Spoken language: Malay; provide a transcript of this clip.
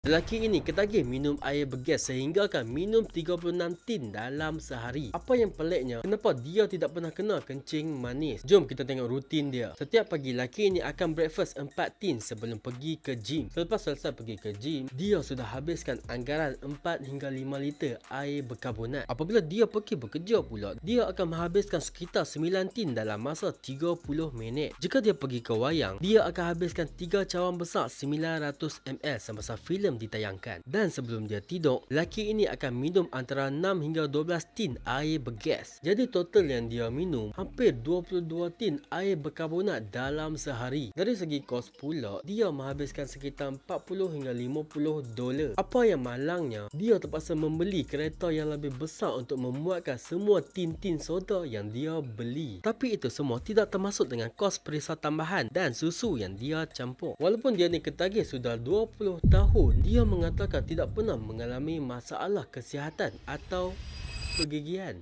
Lelaki ini ketagih minum air bergas sehingga akan minum 36 tin dalam sehari. Apa yang peliknya, kenapa dia tidak pernah kena kencing manis? Jom kita tengok rutin dia. Setiap pagi, lelaki ini akan breakfast 4 tin sebelum pergi ke gym. Selepas selesai pergi ke gym, dia sudah habiskan anggaran 4 hingga 5 liter air berkarbonat. Apabila dia pergi bekerja pula, dia akan menghabiskan sekitar 9 tin dalam masa 30 minit. Jika dia pergi ke wayang, dia akan habiskan 3 cawan besar 900 ml semasa filem ditayangkan. Dan sebelum dia tidur, lelaki ini akan minum antara 6 hingga 12 tin air bergas. Jadi total yang dia minum hampir 22 tin air berkarbonat dalam sehari. Dari segi kos pula, dia menghabiskan sekitar 40 hingga 50 dolar. Apa yang malangnya, dia terpaksa membeli kereta yang lebih besar untuk memuatkan semua tin-tin soda yang dia beli. Tapi itu semua tidak termasuk dengan kos perisa tambahan dan susu yang dia campur. Walaupun dia ni ketagih sudah 20 tahun, dia mengatakan tidak pernah mengalami masalah kesihatan atau pergigian.